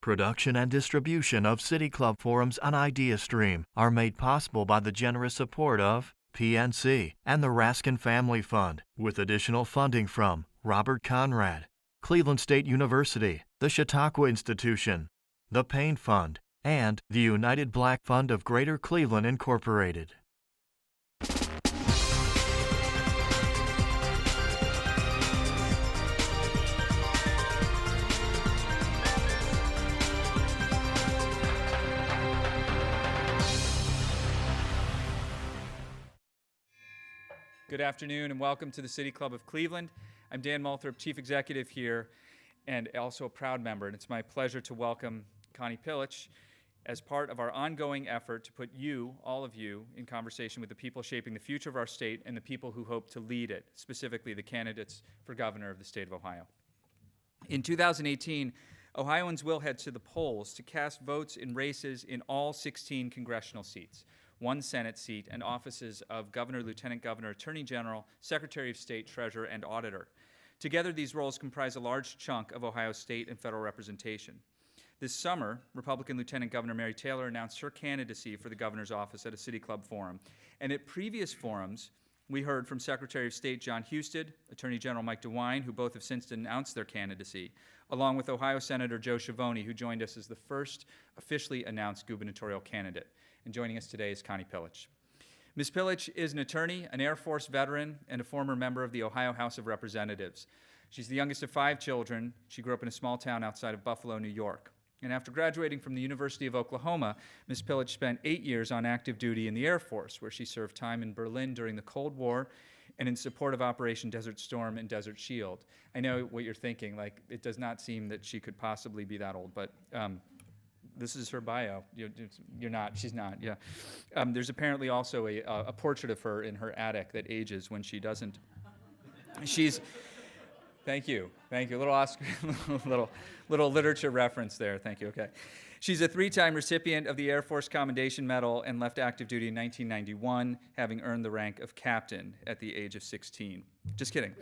Production and distribution of City Club forums on IdeaStream are made possible by the generous support of PNC and the Raskin Family Fund, with additional funding from Robert Conrad, Cleveland State University, the Chautauqua Institution, the Payne Fund, and the United Black Fund of Greater Cleveland, Incorporated. Good afternoon and welcome to the City Club of Cleveland. I'm Dan Moulthrop, Chief Executive here and also a proud member, and it's my pleasure to welcome Connie Pillich as part of our ongoing effort to put you, all of you, in conversation with the people shaping the future of our state and the people who hope to lead it, specifically the candidates for governor of the state of Ohio. In 2018, Ohioans will head to the polls to cast votes in races in all 16 congressional seats, 1 Senate seat, and offices of Governor, Lieutenant Governor, Attorney General, Secretary of State, Treasurer, and Auditor. Together, these roles comprise a large chunk of Ohio's state and federal representation. This summer, Republican Lieutenant Governor Mary Taylor announced her candidacy for the governor's office at a City Club forum. And at previous forums, we heard from Secretary of State John Husted, Attorney General Mike DeWine, who both have since announced their candidacy, along with Ohio Senator Joe Schiavone, who joined us as the first officially announced gubernatorial candidate. And joining us today is Connie Pillich. Ms. Pillich is an attorney, an Air Force veteran, and a former member of the Ohio House of Representatives. She's the youngest of 5 children. She grew up in a small town outside of Buffalo, New York. And after graduating from the University of Oklahoma, Ms. Pillich spent 8 years on active duty in the Air Force, where she served time in Berlin during the Cold War and in support of Operation Desert Storm and Desert Shield. I know what you're thinking, like, it does not seem that she could possibly be that old, but this is her bio. You're not, she's not, yeah. There's apparently also a portrait of her in her attic that ages when she doesn't. She's, thank you, a little Oscar, little literature reference there, thank you, okay. She's a 3-time recipient of the Air Force Commendation Medal and left active duty in 1991, having earned the rank of captain at the age of 16. Just kidding.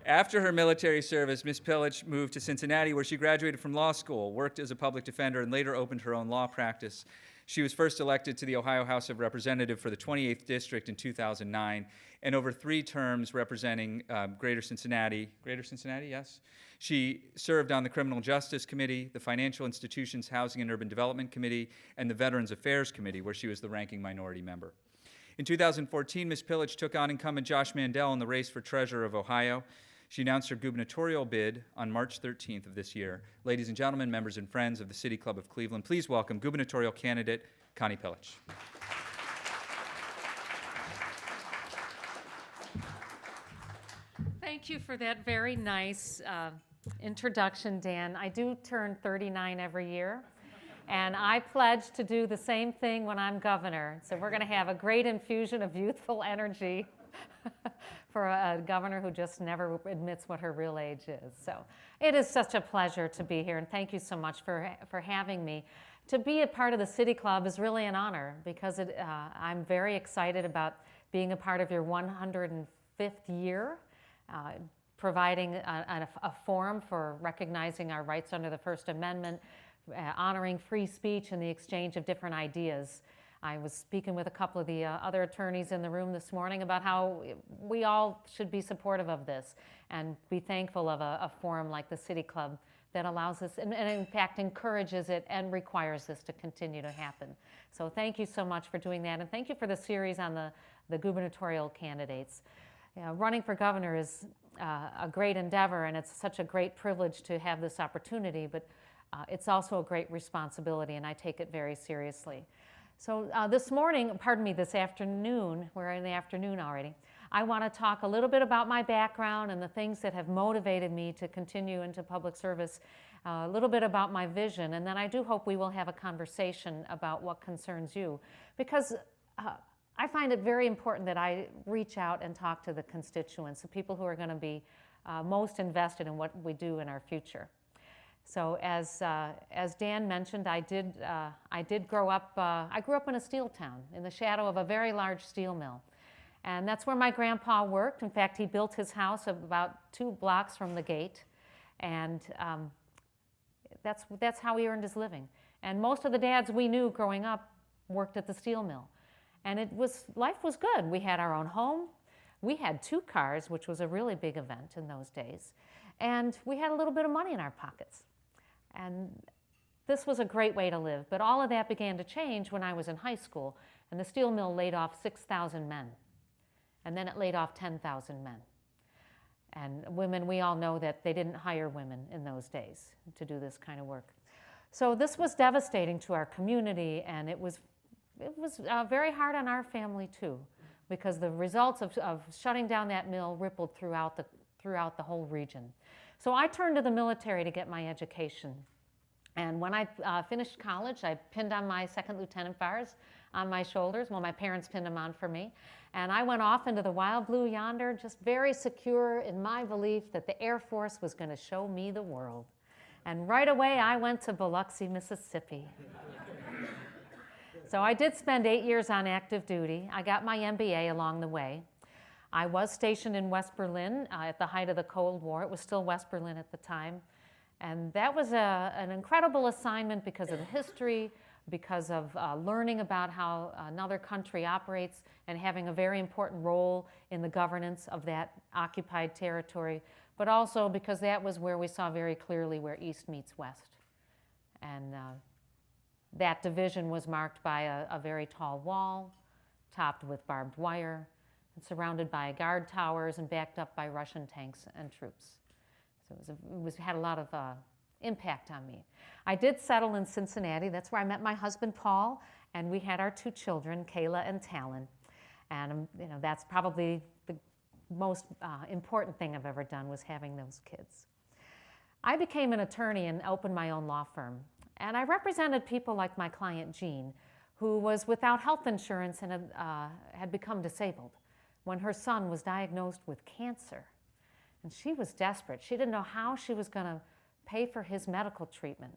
After her military service, Ms. Pillich moved to Cincinnati, where she graduated from law school, worked as a public defender, and later opened her own law practice. She was first elected to the Ohio House of Representatives for the 28th District in 2009, and over 3 terms representing Greater Cincinnati, yes? She served on the Criminal Justice Committee, the Financial Institutions Housing and Urban Development Committee, and the Veterans Affairs Committee, where she was the ranking minority member. In 2014, Ms. Pillich took on incumbent Josh Mandel in the race for Treasurer of Ohio. She announced her gubernatorial bid on March 13th of this year. Ladies and gentlemen, members and friends of the City Club of Cleveland, please welcome gubernatorial candidate Connie Pillich. Thank you for that very nice introduction, Dan. I do turn 39 every year, and I pledge to do the same thing when I'm governor. So we're going to have a great infusion of youthful energy for a governor who just never admits what her real age is. So it is such a pleasure to be here, and thank you so much for having me. To be a part of the City Club is really an honor because I'm very excited about being a part of your 105th year, providing a forum for recognizing our rights under the First Amendment, honoring free speech and the exchange of different ideas. I was speaking with a couple of the other attorneys in the room this morning about how we all should be supportive of this and be thankful of a forum like the City Club that allows us and in fact encourages it and requires this to continue to happen. So thank you so much for doing that, and thank you for the series on the gubernatorial candidates. Running for governor is a great endeavor, and it's such a great privilege to have this opportunity, but it's also a great responsibility, and I take it very seriously. So this afternoon, we're in the afternoon already, I want to talk a little bit about my background and the things that have motivated me to continue into public service, a little bit about my vision, and then I do hope we will have a conversation about what concerns you, because I find it very important that I reach out and talk to the constituents, the people who are going to be most invested in what we do in our future. So as Dan mentioned, I grew up in a steel town in the shadow of a very large steel mill. And that's where my grandpa worked. In fact, he built his house about 2 blocks from the gate. And that's how he earned his living. And most of the dads we knew growing up worked at the steel mill. And life was good. We had our own home. We had 2 cars, which was a really big event in those days. And we had a little bit of money in our pockets. And this was a great way to live. But all of that began to change when I was in high school. And the steel mill laid off 6,000 men. And then it laid off 10,000 men. And women, we all know that they didn't hire women in those days to do this kind of work. So this was devastating to our community, and it was very hard on our family too, because the results of shutting down that mill rippled throughout the whole region. So I turned to the military to get my education. And when I finished college, I pinned on my second lieutenant bars on my shoulders. Well, my parents pinned them on for me. And I went off into the wild blue yonder, just very secure in my belief that the Air Force was going to show me the world. And right away, I went to Biloxi, Mississippi. So I did spend 8 years on active duty. I got my MBA along the way. I was stationed in West Berlin at the height of the Cold War. It was still West Berlin at the time. And that was an incredible assignment because of the history, because of learning about how another country operates and having a very important role in the governance of that occupied territory, but also because that was where we saw very clearly where East meets West. And that division was marked by a very tall wall, topped with barbed wire, and surrounded by guard towers and backed up by Russian tanks and troops. So it had a lot of impact on me. I did settle in Cincinnati. That's where I met my husband, Paul, and we had our 2 children, Kayla and Talon. And that's probably the most important thing I've ever done, was having those kids. I became an attorney and opened my own law firm. And I represented people like my client, Jean, who was without health insurance and had become disabled when her son was diagnosed with cancer. And she was desperate. She didn't know how she was going to pay for his medical treatment.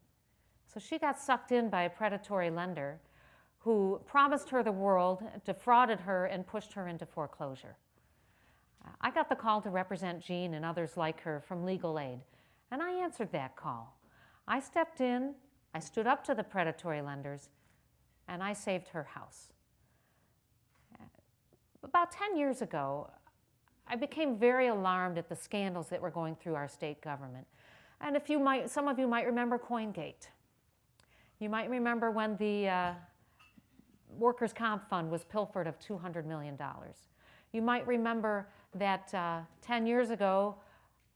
So she got sucked in by a predatory lender who promised her the world, defrauded her, and pushed her into foreclosure. I got the call to represent Jean and others like her from legal aid, and I answered that call. I stepped in, I stood up to the predatory lenders, and I saved her house. About 10 years ago, I became very alarmed at the scandals that were going through our state government. And some of you might remember CoinGate. You might remember when the workers' comp fund was pilfered of $200 million. You might remember that 10 years ago,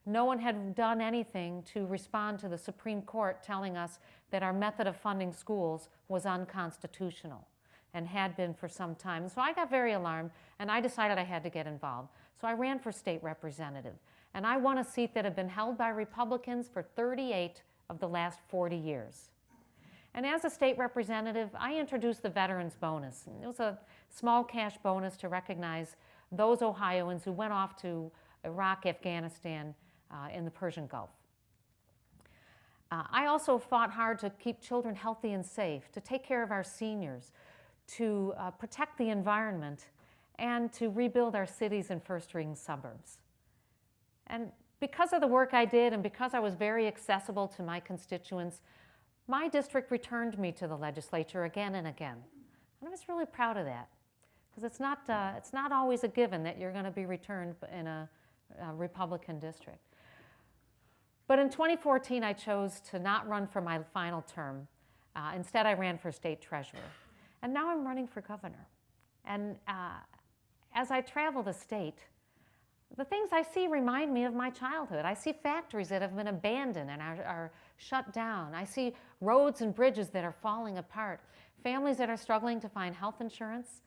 no one had done anything to respond to the Supreme Court telling us that our method of funding schools was unconstitutional and had been for some time. So I got very alarmed, and I decided I had to get involved. So I ran for state representative, and I won a seat that had been held by Republicans for 38 of the last 40 years. And as a state representative, I introduced the Veterans Bonus. It was a small cash bonus to recognize those Ohioans who went off to Iraq, Afghanistan, in the Persian Gulf. I also fought hard to keep children healthy and safe, to take care of our seniors, to protect the environment, and to rebuild our cities and first-ring suburbs. And because of the work I did and because I was very accessible to my constituents, my district returned me to the legislature again and again. And I was really proud of that, because it's not always a given that you're going to be returned in a Republican district. But in 2014, I chose to not run for my final term. Instead, I ran for state treasurer. And now I'm running for governor. And as I travel the state, the things I see remind me of my childhood. I see factories that have been abandoned and are shut down. I see roads and bridges that are falling apart, families that are struggling to find health insurance.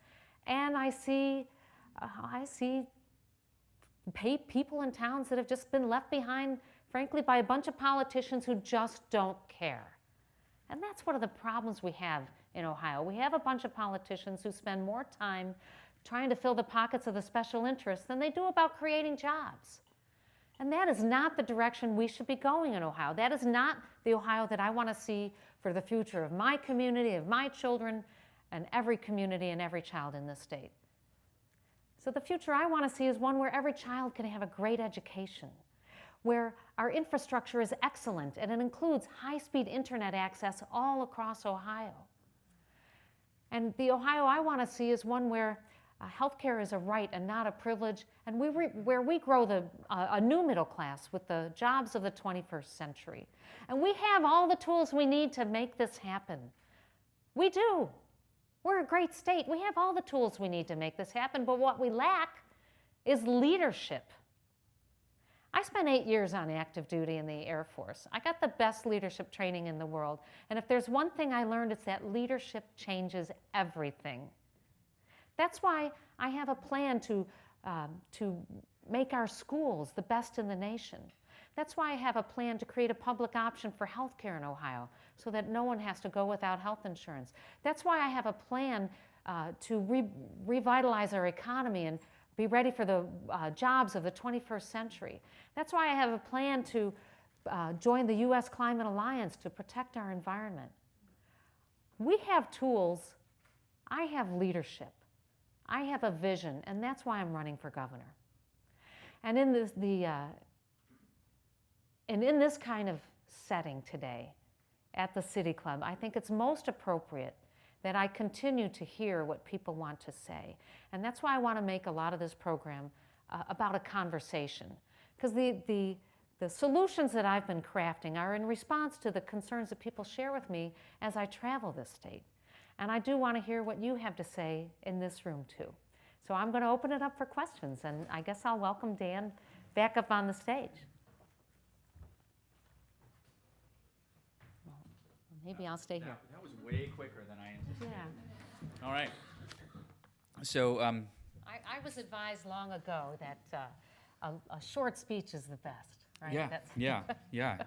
And I see people in towns that have just been left behind, frankly, by a bunch of politicians who just don't care. And that's one of the problems we have in Ohio. We have a bunch of politicians who spend more time trying to fill the pockets of the special interests than they do about creating jobs. And that is not the direction we should be going in Ohio. That is not the Ohio that I want to see for the future of my community, of my children, and every community and every child in this state. So the future I want to see is one where every child can have a great education, where our infrastructure is excellent and it includes high-speed internet access all across Ohio. And the Ohio I want to see is one where healthcare is a right and not a privilege, and where we grow a new middle class with the jobs of the 21st century. And we have all the tools we need to make this happen. We do. We're a great state. We have all the tools we need to make this happen, but what we lack is leadership. I spent 8 years on active duty in the Air Force. I got the best leadership training in the world. And if there's one thing I learned, it's that leadership changes everything. That's why I have a plan to make our schools the best in the nation. That's why I have a plan to create a public option for health care in Ohio so that no one has to go without health insurance. That's why I have a plan to revitalize our economy and be ready for the jobs of the 21st century. That's why I have a plan to join the U.S. Climate Alliance to protect our environment. We have tools. I have leadership. I have a vision, and that's why I'm running for governor. And in this kind of setting today at the City Club, I think it's most appropriate that I continue to hear what people want to say. And that's why I want to make a lot of this program about a conversation. Because the solutions that I've been crafting are in response to the concerns that people share with me as I travel this state. And I do want to hear what you have to say in this room too. So I'm going to open it up for questions, and I guess I'll welcome Dan back up on the stage. Well, maybe I'll stay here. That was way quicker than I anticipated. Yeah. All right. So I was advised long ago that a short speech is the best. Right? Yeah,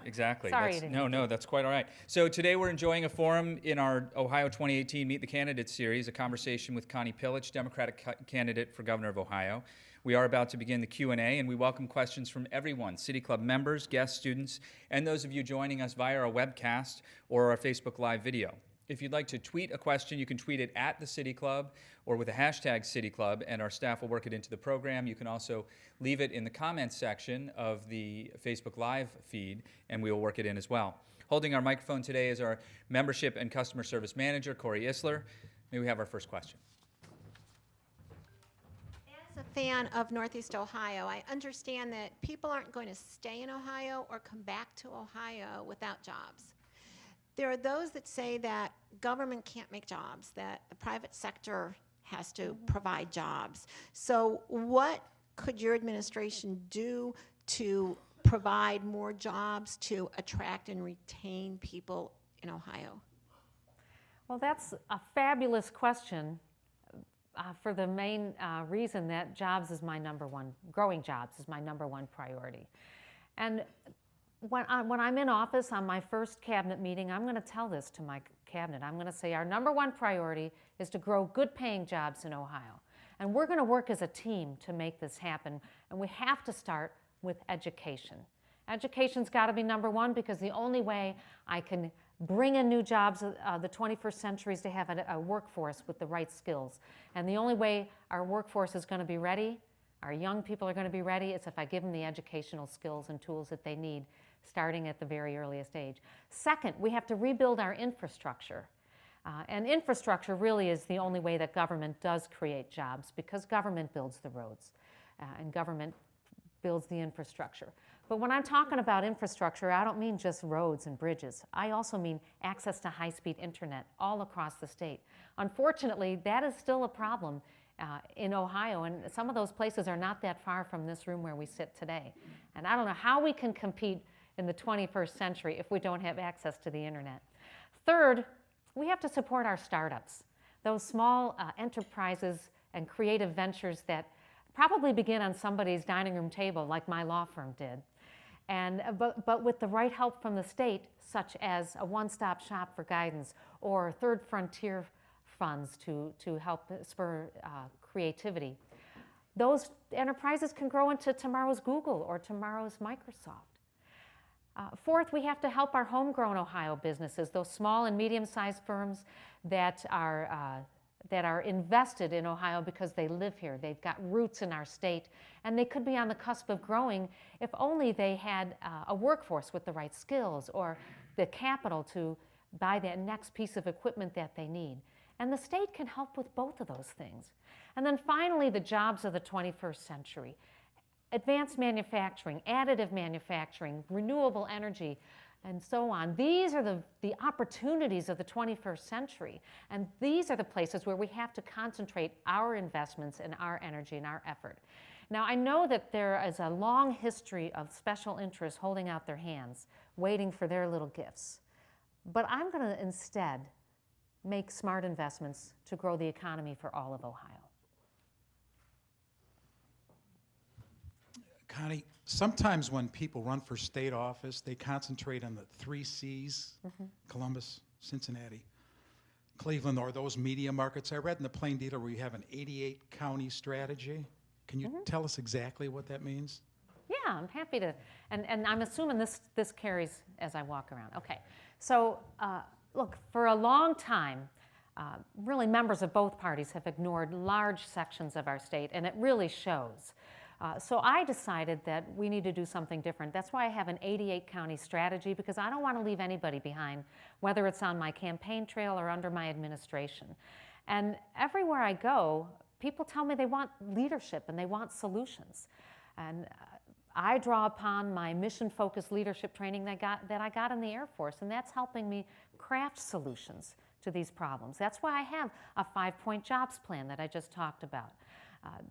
exactly. Sorry, That's quite all right. So today we're enjoying a forum in our Ohio 2018 Meet the Candidates series, a conversation with Connie Pillich, Democratic candidate for governor of Ohio. We are about to begin the Q&A, and we welcome questions from everyone, City Club members, guests, students, and those of you joining us via our webcast or our Facebook Live video. If you'd like to tweet a question, you can tweet it at the City Club or with the hashtag City Club, and our staff will work it into the program. You can also leave it in the comments section of the Facebook Live feed, and we will work it in as well. Holding our microphone today is our Membership and Customer Service Manager, Corey Isler. May we have our first question? As a fan of Northeast Ohio, I understand that people aren't going to stay in Ohio or come back to Ohio without jobs. There are those that say that government can't make jobs, that the private sector has to provide jobs. So what could your administration do to provide more jobs to attract and retain people in Ohio? Well, that's a fabulous question for the main reason that growing jobs is my number one priority. And when I'm in office on my first cabinet meeting, I'm going to tell this to my cabinet. I'm going to say our number one priority is to grow good paying jobs in Ohio. And we're going to work as a team to make this happen. And we have to start with education. Education's got to be number one, because the only way I can bring in new jobs the 21st century is to have a workforce with the right skills. And the only way our workforce is going to be ready, our young people are going to be ready, is if I give them the educational skills and tools that they need, starting at the very earliest age. Second, we have to rebuild our infrastructure. And infrastructure really is the only way that government does create jobs, because government builds the roads and government builds the infrastructure. But when I'm talking about infrastructure, I don't mean just roads and bridges. I also mean access to high-speed internet all across the state. Unfortunately, that is still a problem in Ohio, and some of those places are not that far from this room where we sit today. And I don't know how we can compete in the 21st century if we don't have access to the internet. Third, we have to support our startups, those small enterprises and creative ventures that probably begin on somebody's dining room table, like my law firm did. But with the right help from the state, such as a one-stop shop for guidance or third frontier funds to help spur creativity, those enterprises can grow into tomorrow's Google or tomorrow's Microsoft. Fourth, we have to help our homegrown Ohio businesses, those small and medium-sized firms that are that are invested in Ohio because they live here. They've got roots in our state, and they could be on the cusp of growing if only they had a workforce with the right skills or the capital to buy that next piece of equipment that they need. And the state can help with both of those things. And then finally, the jobs of the 21st century. Advanced manufacturing, additive manufacturing, renewable energy, and so on. These are the opportunities of the 21st century. And these are the places where we have to concentrate our investments and our energy and our effort. Now, I know that there is a long history of special interests holding out their hands, waiting for their little gifts. But I'm going to instead make smart investments to grow the economy for all of Ohio. Connie, sometimes when people run for state office, they concentrate on the 3 C's, Columbus, Cincinnati, Cleveland, or those media markets. I read in the Plain Dealer where you have an 88-county strategy. Can you tell us exactly what that means? Yeah, I'm happy to, and I'm assuming this carries as I walk around. Okay, so look, for a long time, really members of both parties have ignored large sections of our state, and it really shows. So I decided that we need to do something different. That's why I have an 88-county strategy, because I don't want to leave anybody behind, whether it's on my campaign trail or under my administration. And everywhere I go, people tell me they want leadership and they want solutions. And I draw upon my mission-focused leadership training that I got in the Air Force, and that's helping me craft solutions to these problems. That's why I have a 5-point jobs plan that I just talked about.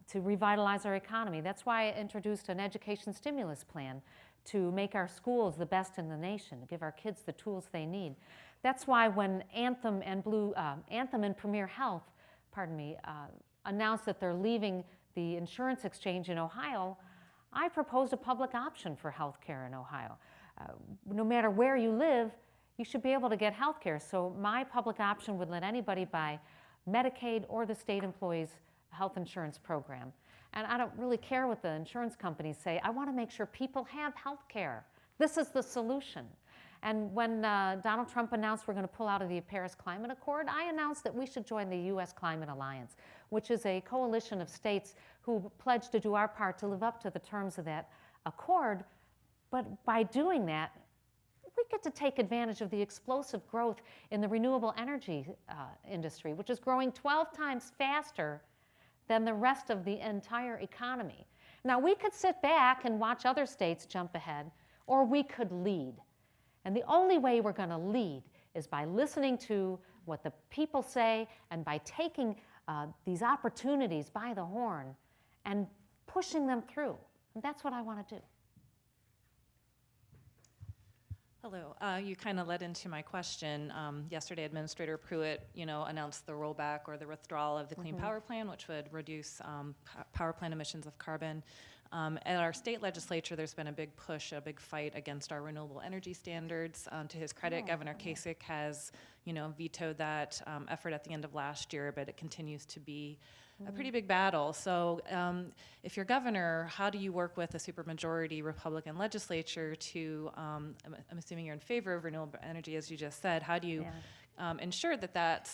To revitalize our economy. That's why I introduced an education stimulus plan to make our schools the best in the nation, to give our kids the tools they need. That's why when Anthem and Premier Health, announced that they're leaving the insurance exchange in Ohio, I proposed a public option for health care in Ohio. No matter where you live, you should be able to get health care. So my public option would let anybody buy Medicaid or the state employees' health insurance program. And I don't really care what the insurance companies say. I want to make sure people have health care. This is the solution. And when Donald Trump announced we're going to pull out of the Paris Climate Accord, I announced that we should join the U.S. Climate Alliance, which is a coalition of states who pledged to do our part to live up to the terms of that accord. But by doing that, we get to take advantage of the explosive growth in the renewable energy industry, which is growing 12 times faster than the rest of the entire economy. Now, we could sit back and watch other states jump ahead, or we could lead. And the only way we're going to lead is by listening to what the people say and by taking these opportunities by the horn and pushing them through. And that's what I want to do. Hello. You kind of led into my question. Yesterday, Administrator Pruitt, announced the rollback or the withdrawal of the Clean Power Plan, which would reduce power plant emissions of carbon. At our state legislature, there's been a big push, a big fight against our renewable energy standards. To his credit, Governor Kasich has, vetoed that effort at the end of last year, but it continues to be a pretty big battle. So if you're governor, how do you work with a supermajority Republican legislature to, I'm assuming you're in favor of renewable energy, as you just said, how do you ensure that that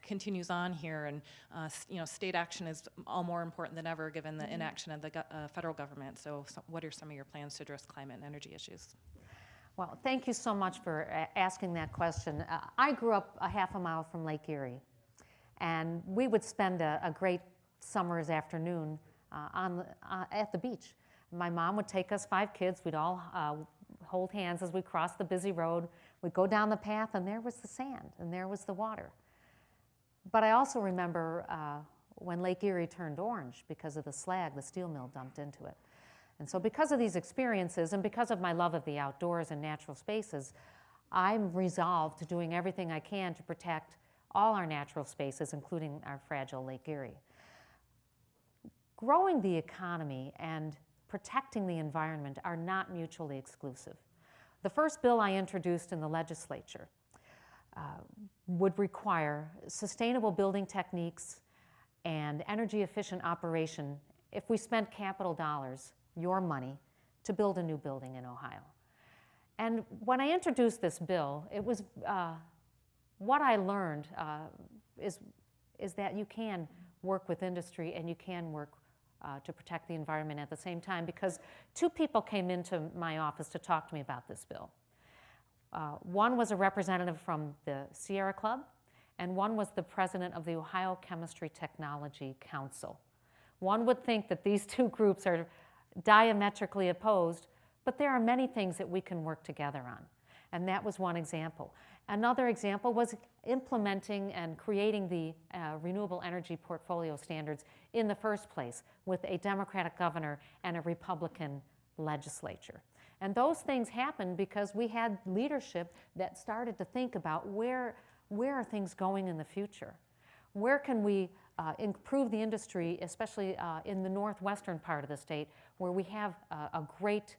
continues on here, and state action is all more important than ever given the inaction of the federal government. So what are some of your plans to address climate and energy issues? Well, thank you so much for asking that question. I grew up a half a mile from Lake Erie, and we would spend a great summer's afternoon at the beach. My mom would take us 5 kids. We'd all hold hands as we crossed the busy road. We'd go down the path, and there was the sand, and there was the water. But I also remember when Lake Erie turned orange because of the slag the steel mill dumped into it. And so because of these experiences and because of my love of the outdoors and natural spaces, I'm resolved to doing everything I can to protect all our natural spaces, including our fragile Lake Erie. Growing the economy and protecting the environment are not mutually exclusive. The first bill I introduced in the legislature would require sustainable building techniques and energy efficient operation if we spent capital dollars, your money, to build a new building in Ohio. And when I introduced this bill, it was what I learned is is that you can work with industry and you can work to protect the environment at the same time, because two people came into my office to talk to me about this bill. One was a representative from the Sierra Club, and one was the president of the Ohio Chemistry Technology Council. One would think that these two groups are diametrically opposed, but there are many things that we can work together on. And that was one example. Another example was implementing and creating the renewable energy portfolio standards in the first place with a Democratic governor and a Republican legislature. And those things happened because we had leadership that started to think about where are things going in the future? Where can we improve the industry, especially in the northwestern part of the state, where we have a great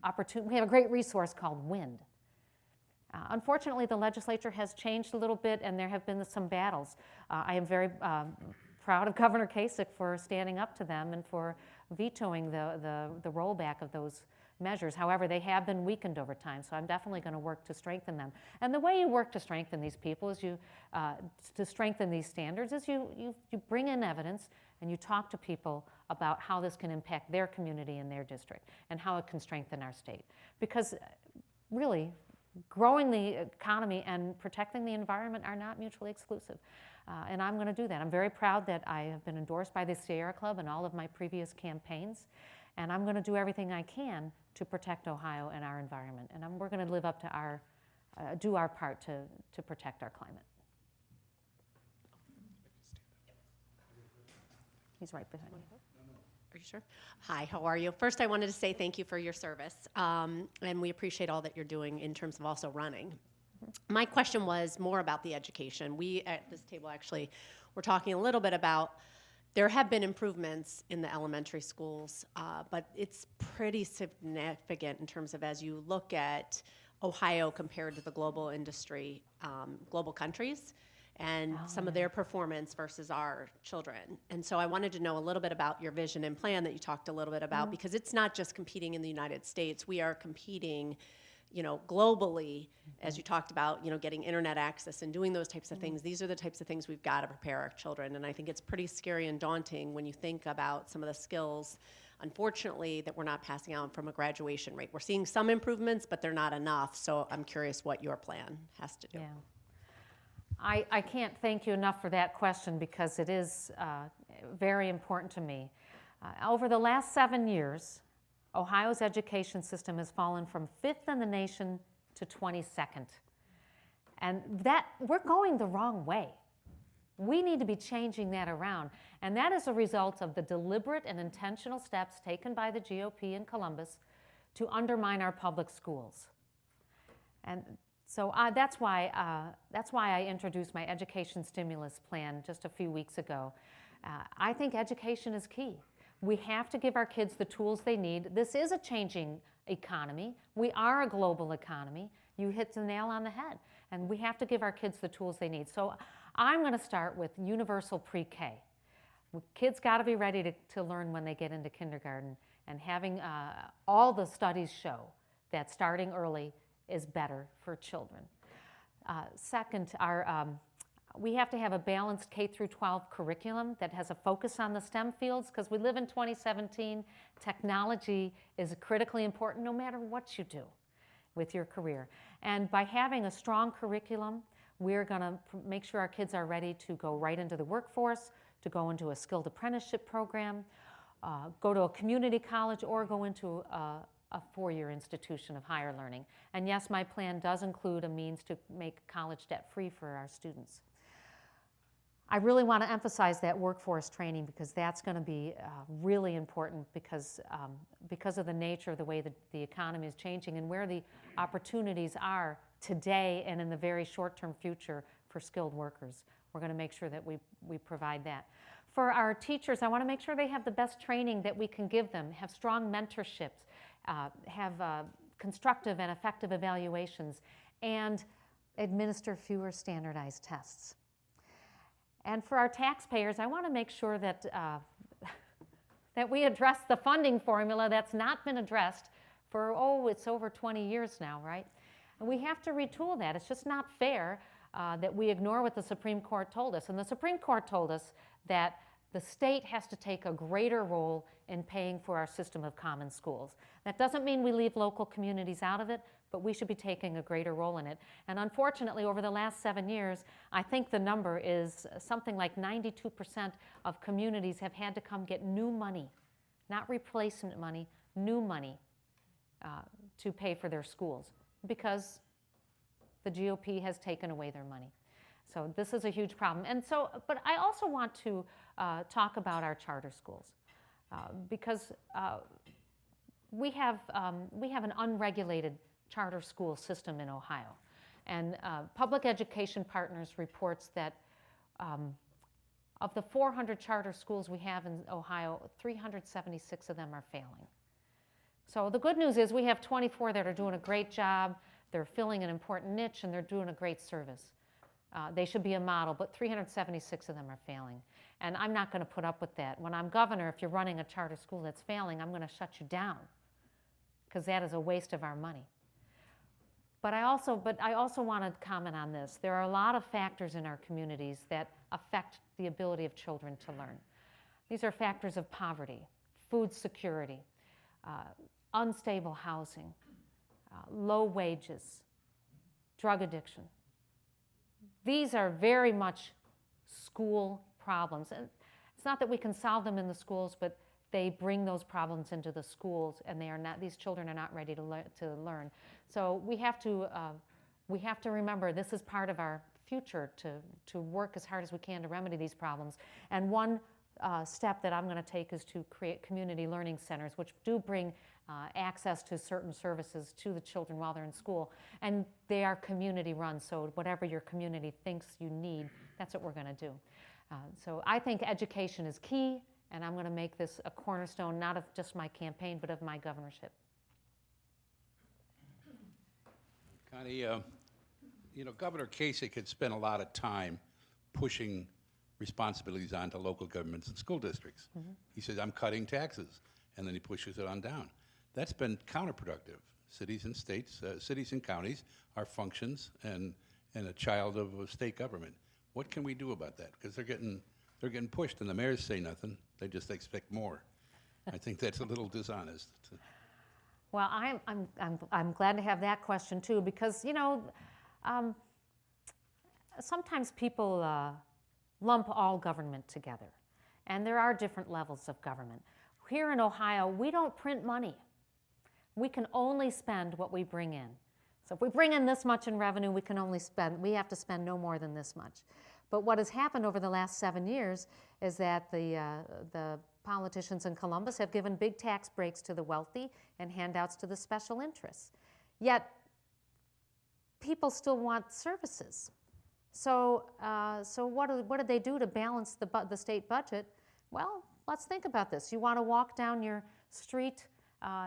opportunity, we have a great resource called wind. Unfortunately, the legislature has changed a little bit, and there have been some battles. I am very proud of Governor Kasich for standing up to them and for vetoing the rollback of those measures. However, they have been weakened over time, so I'm definitely going to work to strengthen them. And the way you work to strengthen these people is to strengthen these standards is you bring in evidence and you talk to people about how this can impact their community and their district and how it can strengthen our state. Because really, growing the economy and protecting the environment are not mutually exclusive. And I'm going to do that. I'm very proud that I have been endorsed by the Sierra Club in all of my previous campaigns. And I'm going to do everything I can to protect Ohio and our environment. And we're going to live up to do our part to protect our climate. He's right behind you. Are you sure? Hi, how are you? First, I wanted to say thank you for your service, and we appreciate all that you're doing in terms of also running. My question was more about the education. We at this table actually were talking a little bit about there have been improvements in the elementary schools, but it's pretty significant in terms of as you look at Ohio compared to the global industry, global countries, and some of their performance versus our children. And so I wanted to know a little bit about your vision and plan that you talked a little bit about, because it's not just competing in the United States. We are competing, globally, as you talked about, getting internet access and doing those types of things. These are the types of things we've got to prepare our children. And I think it's pretty scary and daunting when you think about some of the skills, unfortunately, that we're not passing out from a graduation rate. We're seeing some improvements, but they're not enough. So I'm curious what your plan has to do. Yeah. I can't thank you enough for that question, because it is very important to me. Over the last 7 years, Ohio's education system has fallen from 5th in the nation to 22nd. And that, we're going the wrong way. We need to be changing that around. And that is a result of the deliberate and intentional steps taken by the GOP in Columbus to undermine our public schools. And so that's why I introduced my education stimulus plan just a few weeks ago. I think education is key. We have to give our kids the tools they need. This is a changing economy. We are a global economy. You hit the nail on the head. And we have to give our kids the tools they need. So I'm going to start with universal pre-K. Kids got to be ready to learn when they get into kindergarten. And having all the studies show that starting early is better for children. Second, we have to have a balanced K through 12 curriculum that has a focus on the STEM fields, because we live in 2017. Technology is critically important no matter what you do with your career. And by having a strong curriculum, we're going to make sure our kids are ready to go right into the workforce, to go into a skilled apprenticeship program, go to a community college, or go into a four-year institution of higher learning. And yes, my plan does include a means to make college debt-free for our students. I really want to emphasize that workforce training, because that's going to be really important, because of the nature of the way that the economy is changing and where the opportunities are today and in the very short-term future for skilled workers. We're going to make sure that we provide that. For our teachers, I want to make sure they have the best training that we can give them, have strong mentorships, have constructive and effective evaluations, and administer fewer standardized tests. And for our taxpayers, I want to make sure that, that we address the funding formula that's not been addressed for, it's over 20 years now, right? And we have to retool that. It's just not fair that we ignore what the Supreme Court told us. And the Supreme Court told us that the state has to take a greater role in paying for our system of common schools. That doesn't mean we leave local communities out of it, but we should be taking a greater role in it. And unfortunately, over the last 7 years, I think the number is something like 92% of communities have had to come get new money, not replacement money, new money to pay for their schools because the GOP has taken away their money. So this is a huge problem. And so, but I also want to talk about our charter schools because we have an unregulated charter school system in Ohio. And Public Education Partners reports that of the 400 charter schools we have in Ohio, 376 of them are failing. So the good news is we have 24 that are doing a great job. They're filling an important niche, and they're doing a great service. They should be a model, but 376 of them are failing. And I'm not going to put up with that. When I'm governor, if you're running a charter school that's failing, I'm going to shut you down because that is a waste of our money. But I also want to comment on this. There are a lot of factors in our communities that affect the ability of children to learn. These are factors of poverty, food security, unstable housing, low wages, drug addiction. These are very much school problems. And it's not that we can solve them in the schools, but they bring those problems into the schools, and these children are not ready to learn. So we have to remember this is part of our future to work as hard as we can to remedy these problems. And one step that I'm going to take is to create community learning centers, which do bring access to certain services to the children while they're in school. And they are community run, so whatever your community thinks you need, that's what we're going to do. So I think education is key, and I'm going to make this a cornerstone, not of just my campaign, but of my governorship. Connie, Governor Kasich had spent a lot of time pushing responsibilities onto local governments and school districts. Mm-hmm. He says, I'm cutting taxes, and then he pushes it on down. That's been counterproductive. Cities and states, cities and counties are functions and a child of a state government. What can we do about that? Because they're getting pushed, and the mayors say nothing. They just expect more. I think that's a little dishonest. Well, I'm glad to have that question too, because sometimes people lump all government together, and there are different levels of government. Here in Ohio, we don't print money. We can only spend what we bring in. So if we bring in this much in revenue, we have to spend no more than this much. But what has happened over the last 7 years is that the politicians in Columbus have given big tax breaks to the wealthy and handouts to the special interests. Yet people still want services. So what did they do to balance the state budget? Well, let's think about this. You want to walk down your street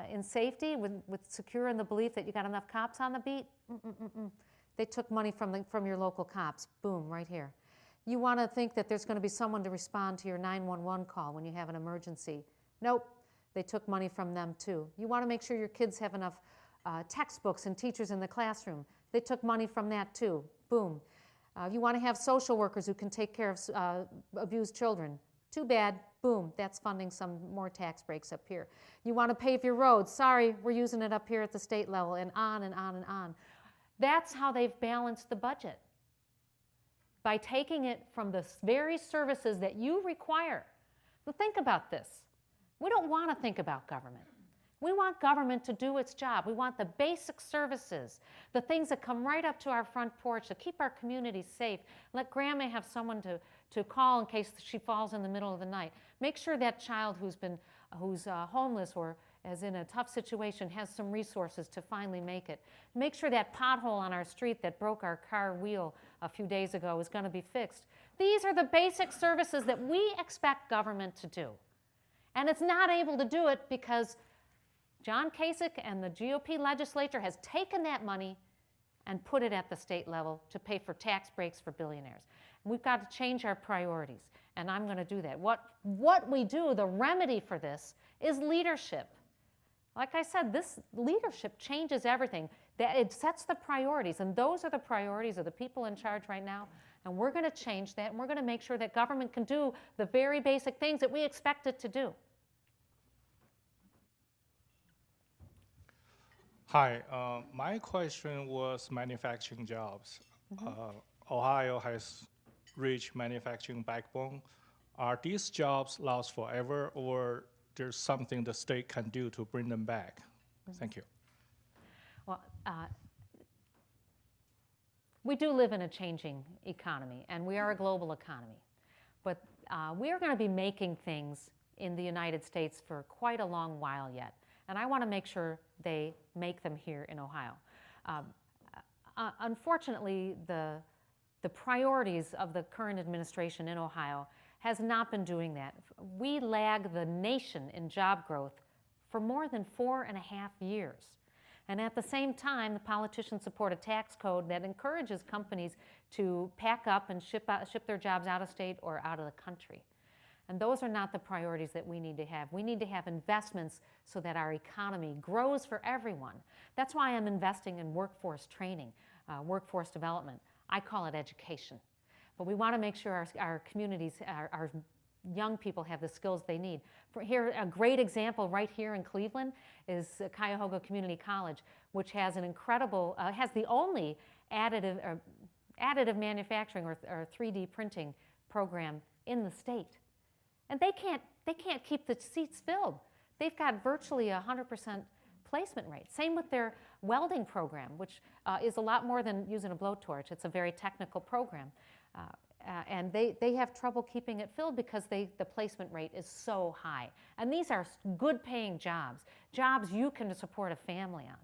in safety with secure in the belief that you got enough cops on the beat? They took money from your local cops. Boom, right here. You want to think that there's going to be someone to respond to your 911 call when you have an emergency? Nope, they took money from them too. You want to make sure your kids have enough textbooks and teachers in the classroom? They took money from that too. Boom. You want to have social workers who can take care of abused children? Too bad. Boom, that's funding some more tax breaks up here. You want to pave your roads? Sorry, we're using it up here at the state level, and on and on and on. That's how they've balanced the budget, by taking it from the very services that you require. But think about this. We don't want to think about government. We want government to do its job. We want the basic services, the things that come right up to our front porch to keep our communities safe. Let grandma have someone to call in case she falls in the middle of the night. Make sure that child who's homeless or is in a tough situation has some resources to finally make it. Make sure that pothole on our street that broke our car wheel a few days ago is going to be fixed. These are the basic services that we expect government to do. And it's not able to do it because John Kasich and the GOP legislature has taken that money and put it at the state level to pay for tax breaks for billionaires. And we've got to change our priorities, and I'm going to do that. What we do, the remedy for this, is leadership. Like I said, this leadership changes everything. That it sets the priorities, and those are the priorities of the people in charge right now, and we're going to change that, and we're going to make sure that government can do the very basic things that we expect it to do. Hi, my question was manufacturing jobs. Ohio has rich manufacturing backbone. Are these jobs lost forever, or there's something the state can do to bring them back? Thank you. Well, we do live in a changing economy, and we are a global economy. But we are going to be making things in the United States for quite a long while yet. And I want to make sure they make them here in Ohio. Unfortunately, the priorities of the current administration in Ohio has not been doing that. We lag the nation in job growth for more than 4.5 years. And at the same time, the politicians support a tax code that encourages companies to pack up and ship their jobs out of state or out of the country. And those are not the priorities that we need to have. We need to have investments so that our economy grows for everyone. That's why I'm investing in workforce training, workforce development. I call it education. But we want to make sure our communities, our young people have the skills they need. Here, a great example right here in Cleveland is Cuyahoga Community College, which has an incredible, has the only additive manufacturing or 3D printing program in the state. And they can't keep the seats filled. They've got virtually 100% placement rate. Same with their welding program, which is a lot more than using a blowtorch. It's a very technical program. And they have trouble keeping it filled because the placement rate is so high. And these are good paying jobs, jobs you can support a family on.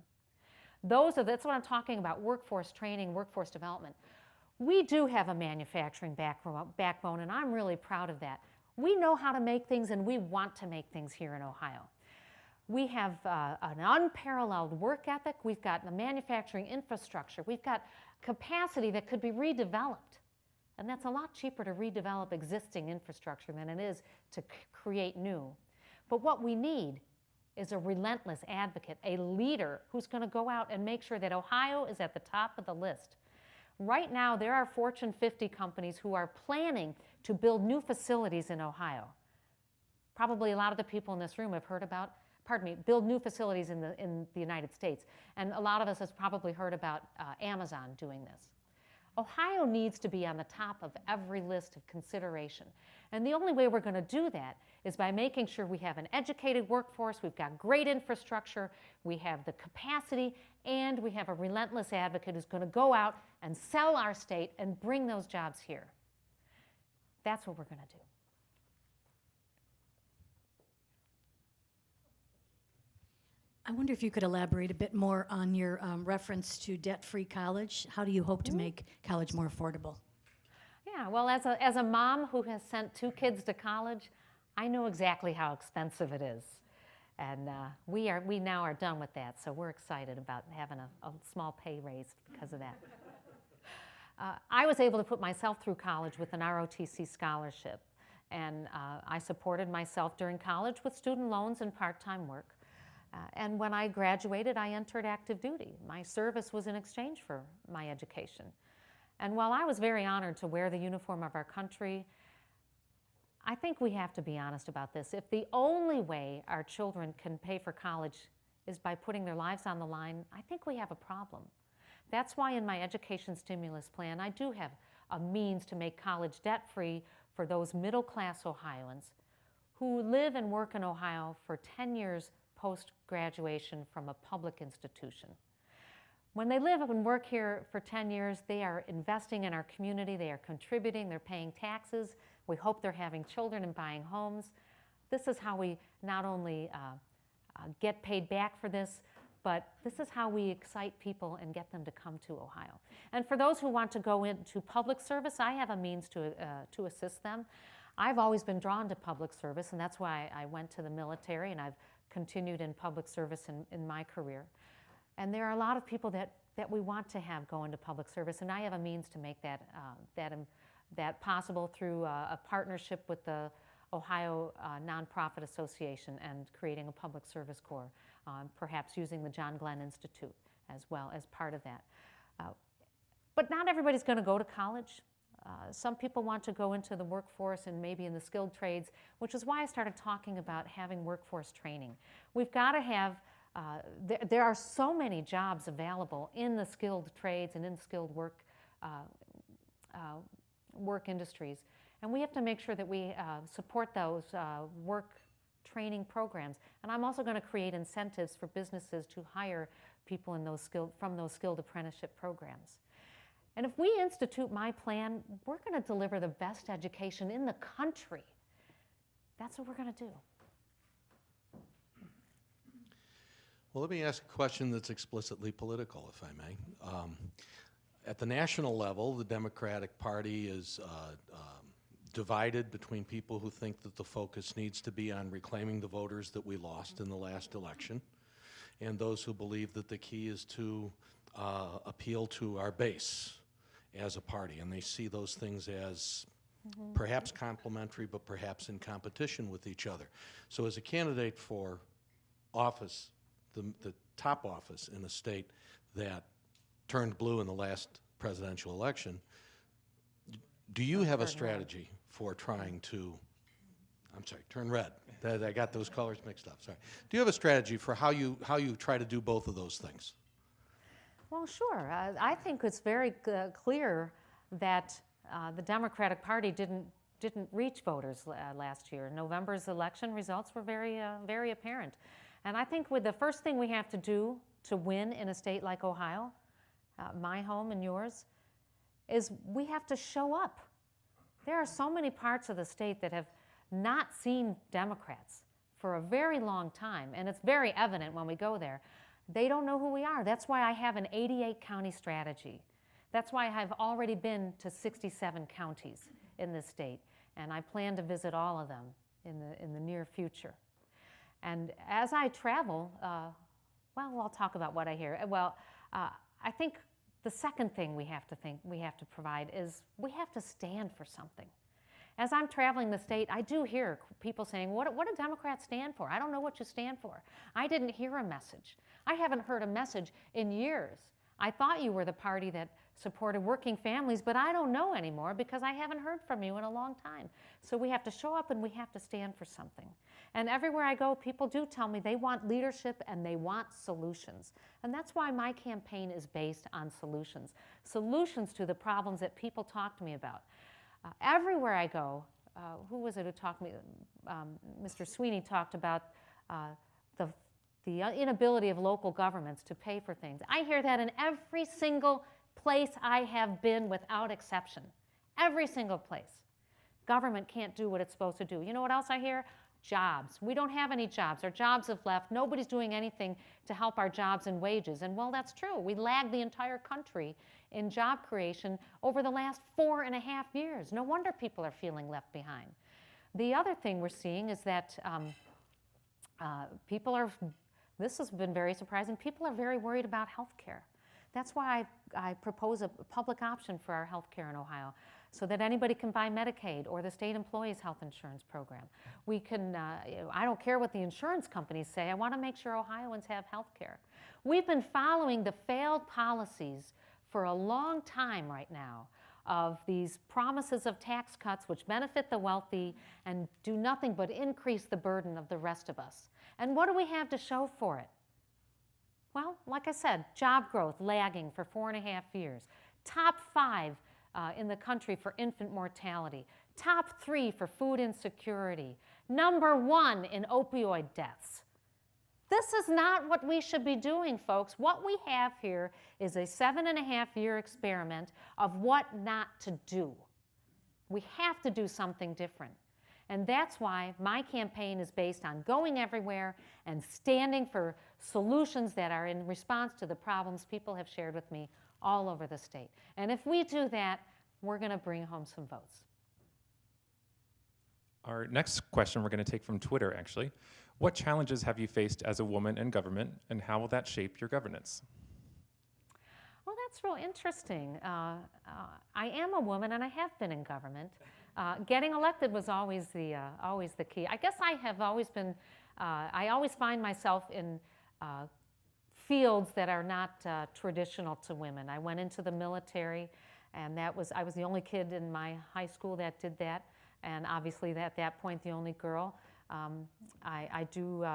That's what I'm talking about, workforce training, workforce development. We do have a manufacturing backbone, and I'm really proud of that. We know how to make things, and we want to make things here in Ohio. We have an unparalleled work ethic. We've got the manufacturing infrastructure. We've got capacity that could be redeveloped. And that's a lot cheaper to redevelop existing infrastructure than it is to create new. But what we need is a relentless advocate, a leader who's going to go out and make sure that Ohio is at the top of the list. Right now, there are Fortune 50 companies who are planning to build new facilities in Ohio. Probably a lot of the people in this room have heard about, build new facilities in the United States. And a lot of us has probably heard about Amazon doing this. Ohio needs to be on the top of every list of consideration. And the only way we're going to do that is by making sure we have an educated workforce, we've got great infrastructure, we have the capacity, and we have a relentless advocate who's going to go out and sell our state and bring those jobs here. That's what we're going to do. I wonder if you could elaborate a bit more on your reference to debt-free college. How do you hope to make college more affordable? Yeah, well, as a mom who has sent 2 kids to college, I know exactly how expensive it is. And we now are done with that, so we're excited about having a small pay raise because of that. I was able to put myself through college with an ROTC scholarship, and I supported myself during college with student loans and part-time work. And when I graduated, I entered active duty. My service was in exchange for my education. And while I was very honored to wear the uniform of our country, I think we have to be honest about this. If the only way our children can pay for college is by putting their lives on the line, I think we have a problem. That's why in my education stimulus plan, I do have a means to make college debt-free for those middle-class Ohioans who live and work in Ohio for 10 years post-graduation from a public institution. When they live and work here for 10 years, they are investing in our community, they are contributing, they're paying taxes. We hope they're having children and buying homes. This is how we not only get paid back for this, but this is how we excite people and get them to come to Ohio. And for those who want to go into public service, I have a means to assist them. I've always been drawn to public service, and that's why I went to the military, and I've continued in public service in my career. And there are a lot of people that we want to have go into public service, and I have a means to make that possible through a partnership with the Ohio Nonprofit Association and creating a public service corps, perhaps using the John Glenn Institute as well as part of that. But not everybody's going to go to college. Some people want to go into the workforce and maybe in the skilled trades, which is why I started talking about having workforce training. We've got to have, there are so many jobs available in the skilled trades and in skilled work industries. And we have to make sure that we support those work training programs. And I'm also going to create incentives for businesses to hire people in from those skilled apprenticeship programs. And if we institute my plan, we're going to deliver the best education in the country. That's what we're going to do. Well, let me ask a question that's explicitly political, if I may. At the national level, the Democratic Party is divided between people who think that the focus needs to be on reclaiming the voters that we lost in the last election, and those who believe that the key is to appeal to our base as a party, and they see those things as perhaps complementary, but perhaps in competition with each other. So as a candidate for office, the top office in a state that turned blue in the last presidential election, do you have a strategy for trying to, I'm sorry, turn red. I got those colors mixed up, sorry. Do you have a strategy for how you try to do both of those things? Well, sure. I think it's very clear that the Democratic Party didn't reach voters last year. November's election results were very apparent. And I think the first thing we have to do to win in a state like Ohio, my home and yours, is we have to show up. There are so many parts of the state that have not seen Democrats for a very long time, and it's very evident when we go there. They don't know who we are. That's why I have an 88-county strategy. That's why I've already been to 67 counties in this state, and I plan to visit all of them in the near future. And as I travel, well, I'll talk about what I hear. Well, I think the second thing we have to provide is we have to stand for something. As I'm traveling the state, I do hear people saying, what do Democrats stand for? I don't know what you stand for. I didn't hear a message. I haven't heard a message in years. I thought you were the party that supported working families, but I don't know anymore because I haven't heard from you in a long time. So we have to show up and we have to stand for something. And everywhere I go, people do tell me they want leadership and they want solutions. And that's why my campaign is based on solutions. Solutions to the problems that people talk to me about. Everywhere I go, who was it who talked to me? Mr. Sweeney talked about the inability of local governments to pay for things. I hear that in every single place I have been without exception. Every single place. Government can't do what it's supposed to do. You know what else I hear? Jobs. We don't have any jobs. Our jobs have left. Nobody's doing anything to help our jobs and wages. And well, that's true. We lagged the entire country in job creation over the last 4.5 years. No wonder people are feeling left behind. The other thing we're seeing is that this has been very surprising, people are very worried about health care. That's why I propose a public option for our health care in Ohio, so that anybody can buy Medicaid or the state employees health insurance program. We can, I don't care what the insurance companies say, I want to make sure Ohioans have health care. We've been following the failed policies for a long time right now of these promises of tax cuts which benefit the wealthy and do nothing but increase the burden of the rest of us. And what do we have to show for it? Well, like I said, job growth lagging for 4.5 years. Top 5 in the country for infant mortality. Top 3 for food insecurity. Number 1 in opioid deaths. This is not what we should be doing, folks. What we have here is a 7.5-year experiment of what not to do. We have to do something different. And that's why my campaign is based on going everywhere and standing for solutions that are in response to the problems people have shared with me all over the state. And if we do that, we're going to bring home some votes. Our next question we're going to take from Twitter, actually. What challenges have you faced as a woman in government, and how will that shape your governance? Well, that's real interesting. I am a woman, and I have been in government. Getting elected was always the key. I guess I have always been, I always find myself in fields that are not traditional to women. I went into the military, and I was the only kid in my high school that did that, and obviously at that point the only girl. I do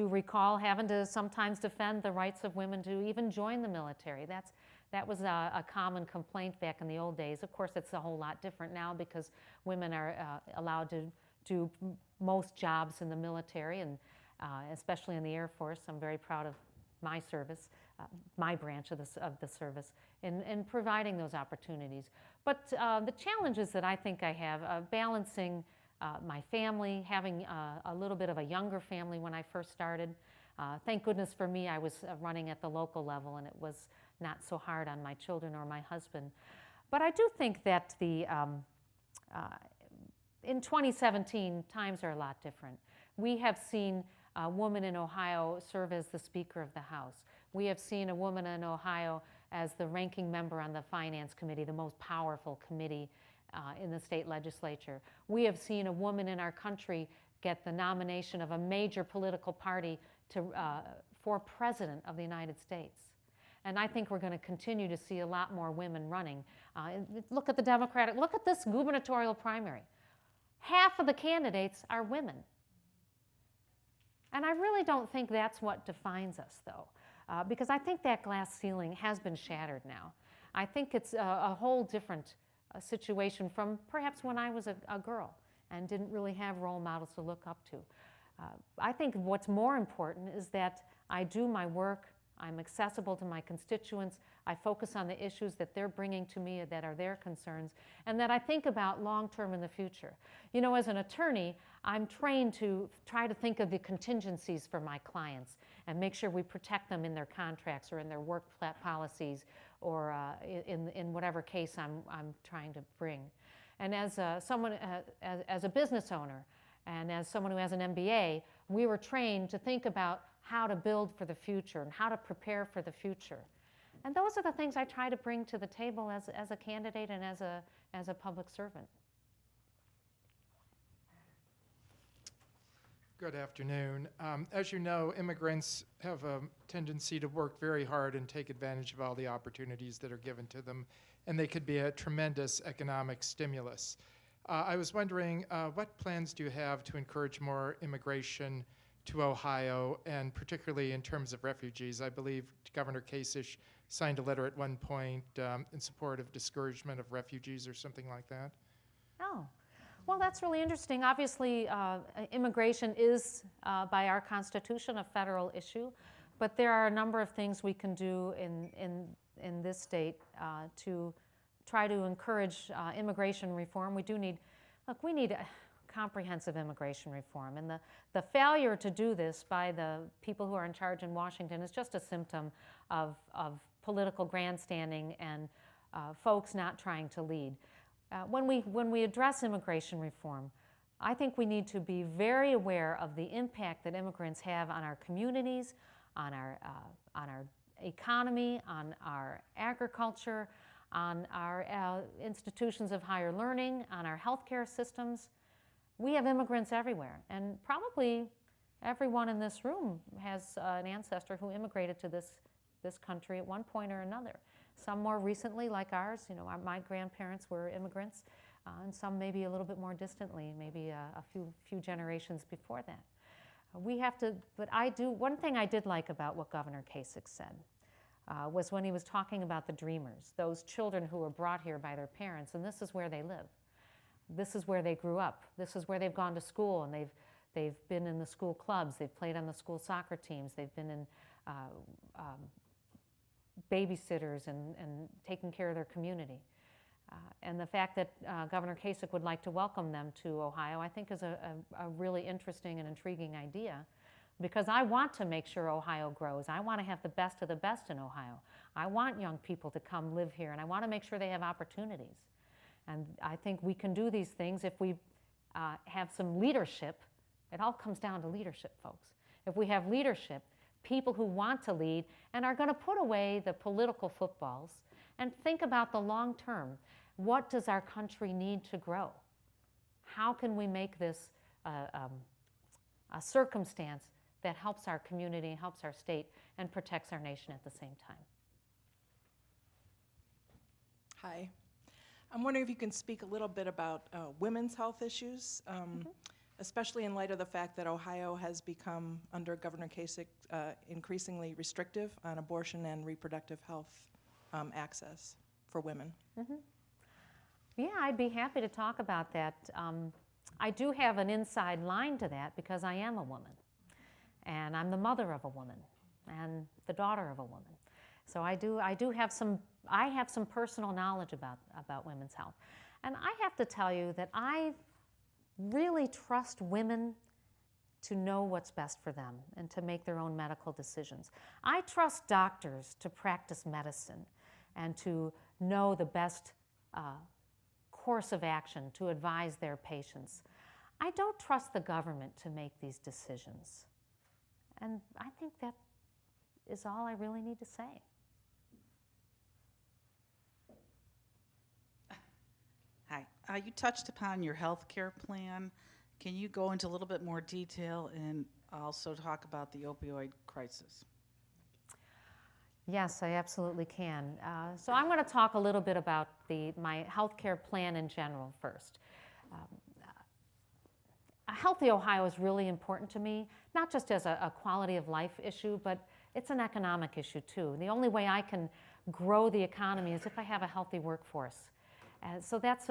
recall having to sometimes defend the rights of women to even join the military. That was a common complaint back in the old days. Of course, it's a whole lot different now because women are allowed to do most jobs in the military, and especially in the Air Force. I'm very proud of my service, my branch of the service, in providing those opportunities. But the challenges that I think I have, balancing my family, having a little bit of a younger family when I first started. Thank goodness for me, I was running at the local level, and it was not so hard on my children or my husband. But I do think that in 2017, times are a lot different. We have seen a woman in Ohio serve as the Speaker of the House. We have seen a woman in Ohio as the ranking member on the Finance Committee, the most powerful committee in the state legislature. We have seen a woman in our country get the nomination of a major political party for President of the United States. And I think we're going to continue to see a lot more women running. Look at this gubernatorial primary. Half of the candidates are women. And I really don't think that's what defines us, though, because I think that glass ceiling has been shattered now. I think it's a whole different situation from perhaps when I was a girl and didn't really have role models to look up to. I think what's more important is that I do my work, I'm accessible to my constituents, I focus on the issues that they're bringing to me that are their concerns, and that I think about long-term in the future. You know, as an attorney, I'm trained to try to think of the contingencies for my clients and make sure we protect them in their contracts or in their work policies or in whatever case I'm trying to bring. And as as a business owner and as someone who has an MBA, we were trained to think about how to build for the future and how to prepare for the future. And those are the things I try to bring to the table as a candidate and as a public servant. Good afternoon. As you know, immigrants have a tendency to work very hard and take advantage of all the opportunities that are given to them, and they could be a tremendous economic stimulus. I was wondering, what plans do you have to encourage more immigration to Ohio, and particularly in terms of refugees? I believe Governor Kasich signed a letter at one point in support of discouragement of refugees or something like that. Oh. Well, that's really interesting. Obviously, immigration is, by our Constitution, a federal issue, but there are a number of things we can do in this state to try to encourage immigration reform. We need comprehensive immigration reform, and the failure to do this by the people who are in charge in Washington is just a symptom of political grandstanding and folks not trying to lead. When we address immigration reform, I think we need to be very aware of the impact that immigrants have on our communities, on our economy, on our agriculture, on our institutions of higher learning, on our healthcare systems. We have immigrants everywhere, and probably everyone in this room has an ancestor who immigrated to this country at one point or another. Some more recently, like ours, you know, my grandparents were immigrants, and some maybe a little bit more distantly, maybe a few generations before that. One thing I did like about what Governor Kasich said was when he was talking about the dreamers, those children who were brought here by their parents, and this is where they live. This is where they grew up. This is where they've gone to school, and they've been in the school clubs, they've played on the school soccer teams, they've been in babysitters and taking care of their community. And the fact that Governor Kasich would like to welcome them to Ohio, I think is a really interesting and intriguing idea, because I want to make sure Ohio grows. I want to have the best of the best in Ohio. I want young people to come live here, and I want to make sure they have opportunities. And I think we can do these things if we have some leadership. It all comes down to leadership, folks. If we have leadership, people who want to lead and are going to put away the political footballs and think about the long term. What does our country need to grow? How can we make this a circumstance that helps our community, helps our state, and protects our nation at the same time. Hi. I'm wondering if you can speak a little bit about women's health issues, especially in light of the fact that Ohio has become, under Governor Kasich, increasingly restrictive on abortion and reproductive health access for women. Yeah, I'd be happy to talk about that. I do have an inside line to that because I am a woman, and I'm the mother of a woman, and the daughter of a woman. So I have some personal knowledge about women's health. And I have to tell you that I really trust women to know what's best for them and to make their own medical decisions. I trust doctors to practice medicine and to know the best course of action to advise their patients. I don't trust the government to make these decisions. And I think that is all I really need to say. Hi. You touched upon your health care plan. Can you go into a little bit more detail and also talk about the opioid crisis? Yes, I absolutely can. So I'm going to talk a little bit about my health care plan in general first. A healthy Ohio is really important to me, not just as a quality of life issue, but it's an economic issue too. The only way I can grow the economy is if I have a healthy workforce. So this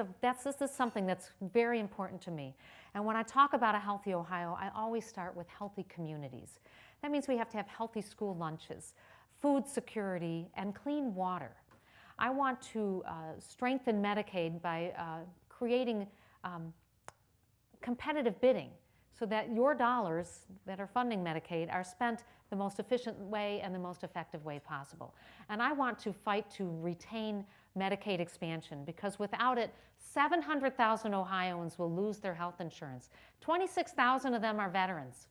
is something that's very important to me. And when I talk about a healthy Ohio, I always start with healthy communities. That means we have to have healthy school lunches, food security, and clean water. I want to strengthen Medicaid by creating competitive bidding so that your dollars that are funding Medicaid are spent the most efficient way and the most effective way possible. And I want to fight to retain Medicaid expansion because without it, 700,000 Ohioans will lose their health insurance. 26,000 of them are veterans.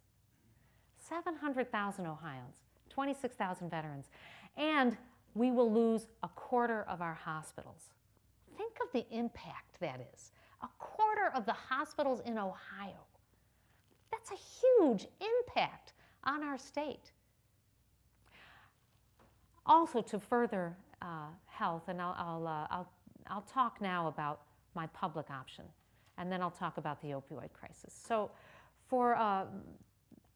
700,000 Ohioans, 26,000 veterans. And we will lose a quarter of our hospitals. Think of the impact that is. A quarter of the hospitals in Ohio. That's a huge impact on our state. Also, to further health, and I'll talk now about my public option, and then I'll talk about the opioid crisis. So,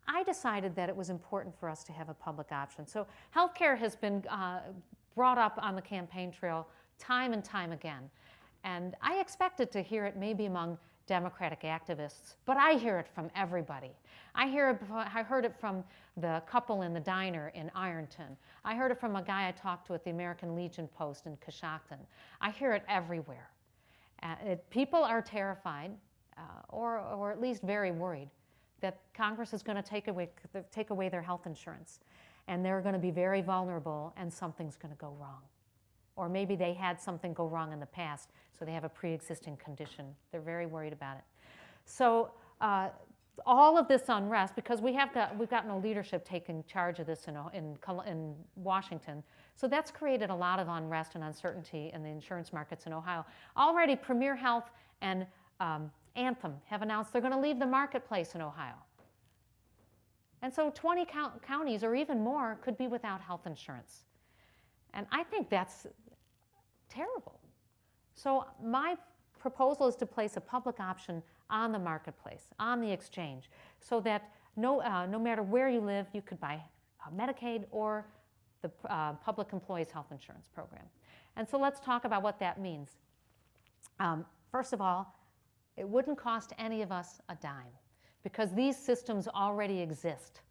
I decided that it was important for us to have a public option. So, healthcare has been brought up on the campaign trail time and time again, and I expected to hear it maybe among Democratic activists, but I hear it from everybody. I heard it from the couple in the diner in Ironton. I heard it from a guy I talked to at the American Legion Post in Coshocton. I hear it everywhere. People are terrified, or at least very worried, that Congress is going to take away their health insurance, and they're going to be very vulnerable, and something's going to go wrong. Or maybe they had something go wrong in the past, so they have a pre-existing condition. They're very worried about it. So all of this unrest, because we've got no leadership taking charge of this in Washington, so that's created a lot of unrest and uncertainty in the insurance markets in Ohio. Already, Premier Health and Anthem have announced they're going to leave the marketplace in Ohio. And so 20 counties or even more could be without health insurance. And I think that's terrible. So my proposal is to place a public option on the marketplace, on the exchange, so that no matter where you live, you could buy Medicaid or the Public Employees Health Insurance Program. And so let's talk about what that means. First of all, it wouldn't cost any of us a dime because these systems already exist.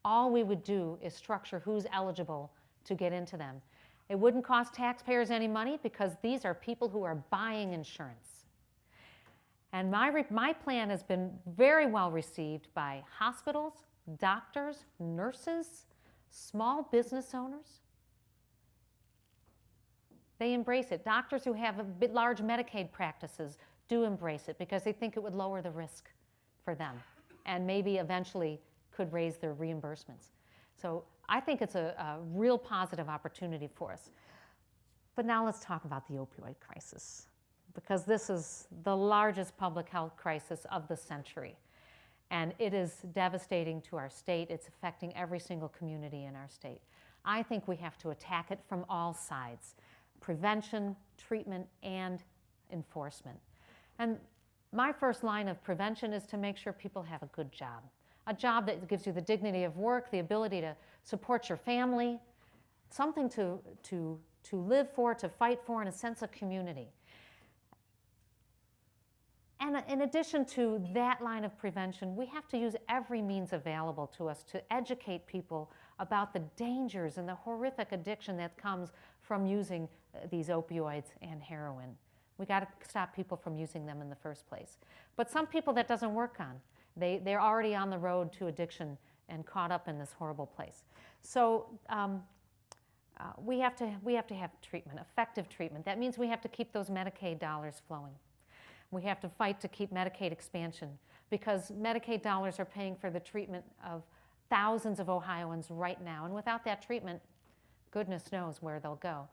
All we would do is structure who's eligible to get into them. It wouldn't cost taxpayers any money because these are people who are buying insurance. And my plan has been very well received by hospitals, doctors, nurses, small business owners. They embrace it. Doctors who have large Medicaid practices do embrace it because they think it would lower the risk for them and maybe eventually could raise their reimbursements. So I think it's a real positive opportunity for us. But now let's talk about the opioid crisis, because this is the largest public health crisis of the century. And it is devastating to our state. It's affecting every single community in our state. I think we have to attack it from all sides: prevention, treatment, and enforcement. And my first line of prevention is to make sure people have a good job. A job that gives you the dignity of work, the ability to support your family, something to live for, to fight for, and a sense of community. And in addition to that line of prevention, we have to use every means available to us to educate people about the dangers and the horrific addiction that comes from using these opioids and heroin. We got to stop people from using them in the first place. But some people that doesn't work on. They're already on the road to addiction and caught up in this horrible place. So we have to have treatment, effective treatment. That means we have to keep those Medicaid dollars flowing. We have to fight to keep Medicaid expansion, because Medicaid dollars are paying for the treatment of thousands of Ohioans right now. And without that treatment, goodness knows where they'll go.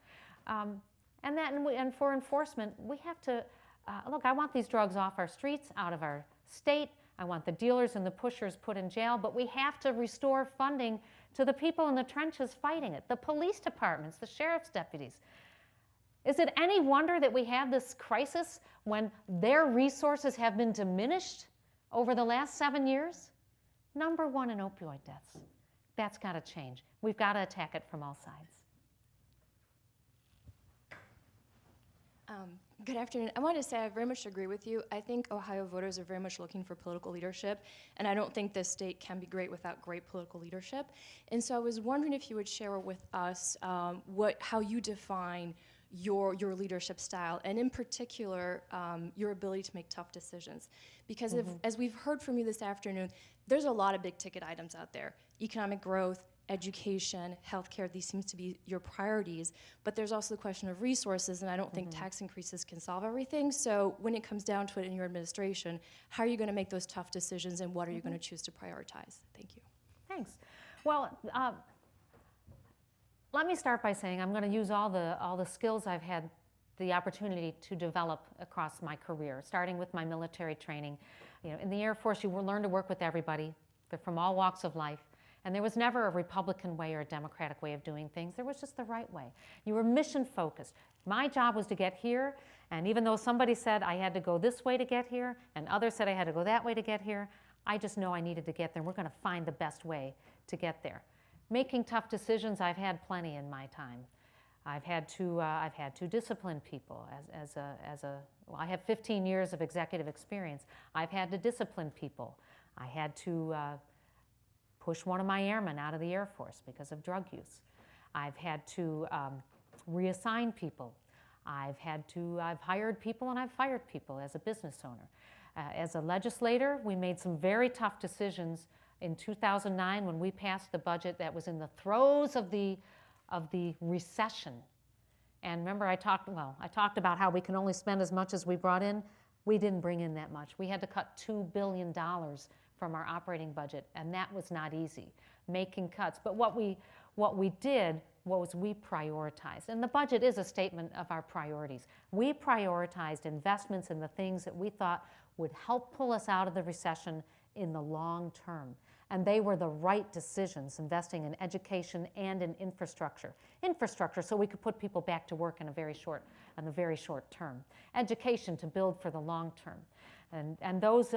And for enforcement, we have to, look, I want these drugs off our streets, out of our state. I want the dealers and the pushers put in jail, but we have to restore funding to the people in the trenches fighting it, the police departments, the sheriff's deputies. Is it any wonder that we have this crisis when their resources have been diminished over the last 7 years? Number one in opioid deaths. That's got to change. We've got to attack it from all sides. Good afternoon. I wanted to say I very much agree with you. I think Ohio voters are very much looking for political leadership, and I don't think this state can be great without great political leadership. And so I was wondering if you would share with us how you define your leadership style, and in particular, your ability to make tough decisions. Because as we've heard from you this afternoon, there's a lot of big ticket items out there: economic growth, education, healthcare. These seem to be your priorities, but there's also the question of resources, and I don't think tax increases can solve everything. So when it comes down to it in your administration, how are you going to make those tough decisions, and what are you going to choose to prioritize? Thank you. Thanks. Well, let me start by saying I'm going to use all the skills I've had the opportunity to develop across my career, starting with my military training. You know, in the Air Force, you learn to work with everybody. They're from all walks of life. And there was never a Republican way or a Democratic way of doing things. There was just the right way. You were mission focused. My job was to get here, and even though somebody said I had to go this way to get here, and others said I had to go that way to get here, I just know I needed to get there. We're going to find the best way to get there. Making tough decisions, I've had plenty in my time. I've had to discipline people well, I have 15 years of executive experience. I've had to discipline people. I had to push one of my airmen out of the Air Force because of drug use. I've had to reassign people. I've hired people and I've fired people as a business owner. As a legislator, we made some very tough decisions in 2009 when we passed the budget that was in the throes of the recession. And remember, I talked about how we can only spend as much as we brought in. We didn't bring in that much. We had to cut $2 billion from our operating budget, and that was not easy, making cuts. But what we did was we prioritized, and the budget is a statement of our priorities. We prioritized investments in the things that we thought would help pull us out of the recession in the long term. And they were the right decisions, investing in education and in infrastructure. Infrastructure so we could put people back to work in the very short term. Education to build for the long term. And those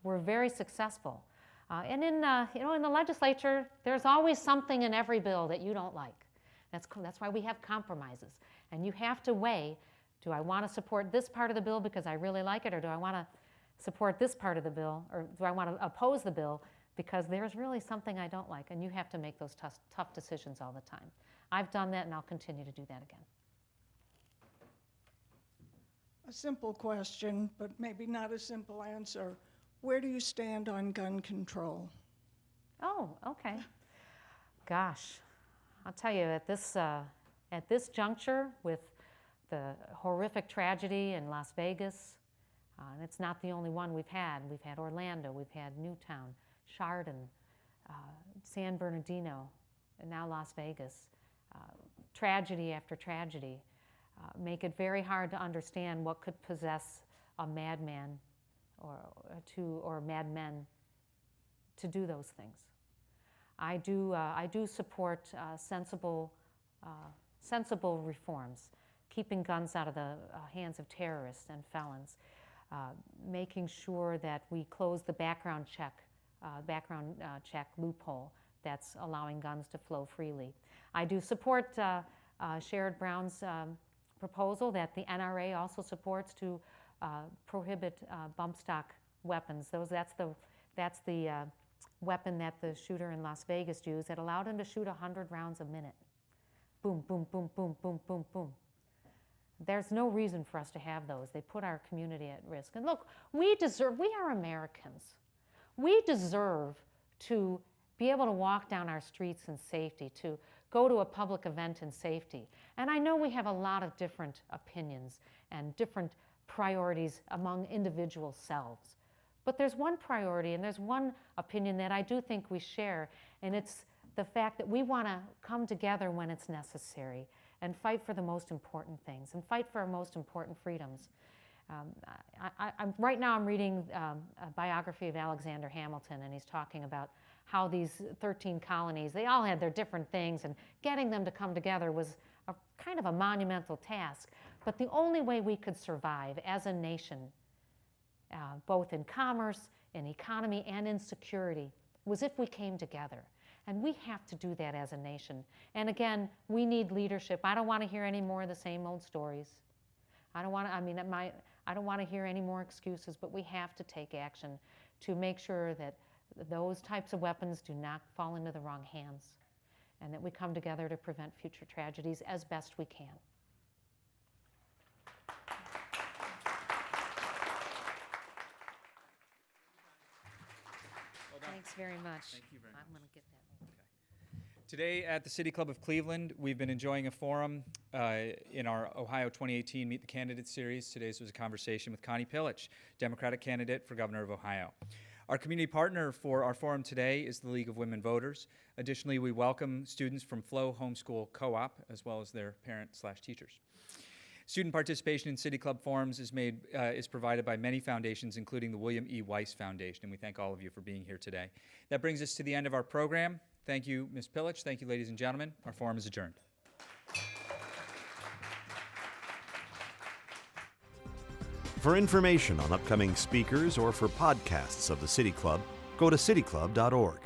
were very successful. And in the legislature, there's always something in every bill that you don't like. That's why we have compromises. And you have to weigh, do I want to support this part of the bill because I really like it, or do I want to support this part of the bill, or do I want to oppose the bill because there's really something I don't like? And you have to make those tough decisions all the time. I've done that, and I'll continue to do that again. A simple question, but maybe not a simple answer. Where do you stand on gun control? Oh, okay. Gosh, I'll tell you, at this juncture with the horrific tragedy in Las Vegas, and it's not the only one we've had. We've had Orlando, we've had Newtown, Chardon, San Bernardino, and now Las Vegas. Tragedy after tragedy make it very hard to understand what could possess a madman or madmen to do those things. I do support sensible reforms, keeping guns out of the hands of terrorists and felons, making sure that we close the background check loophole that's allowing guns to flow freely. I do support Sherrod Brown's proposal that the NRA also supports to prohibit bump stock weapons. That's the weapon that the shooter in Las Vegas used that allowed him to shoot 100 rounds a minute. Boom, boom, boom, boom, boom, boom, boom. There's no reason for us to have those. They put our community at risk. And look, we are Americans. We deserve to be able to walk down our streets in safety, to go to a public event in safety. And I know we have a lot of different opinions and different priorities among individual selves. But there's one priority and there's one opinion that I do think we share, and it's the fact that we want to come together when it's necessary and fight for the most important things and fight for our most important freedoms. Right now I'm reading a biography of Alexander Hamilton, and he's talking about how these 13 colonies, they all had their different things, and getting them to come together was a kind of a monumental task. But the only way we could survive as a nation, both in commerce, in economy, and in security, was if we came together. And we have to do that as a nation. And again, we need leadership. I don't want to hear any more of the same old stories. I don't want to hear any more excuses, but we have to take action to make sure that those types of weapons do not fall into the wrong hands, and that we come together to prevent future tragedies as best we can. Thanks very much. Thank you very much. I'm going to get that. Today at the City Club of Cleveland, we've been enjoying a forum in our Ohio 2018 Meet the Candidates series. Today's was a conversation with Connie Pillich, Democratic candidate for governor of Ohio. Our community partner for our forum today is the League of Women Voters. Additionally, we welcome students from Flow Homeschool Co-op, as well as their parent/teachers. Student participation in City Club forums is provided by many foundations, including the William E. Weiss Foundation, and we thank all of you for being here today. That brings us to the end of our program. Thank you, Ms. Pillich. Thank you, ladies and gentlemen. Our forum is adjourned. For information on upcoming speakers or for podcasts of the City Club, go to cityclub.org.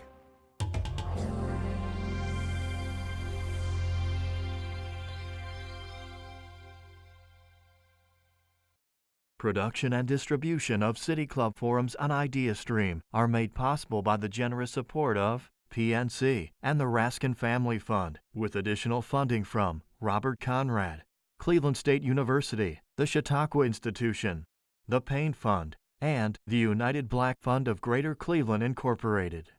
Production and distribution of City Club forums on IdeaStream are made possible by the generous support of PNC and the Raskin Family Fund, with additional funding from Robert Conrad, Cleveland State University, the Chautauqua Institution, the Payne Fund, and the United Black Fund of Greater Cleveland, Incorporated.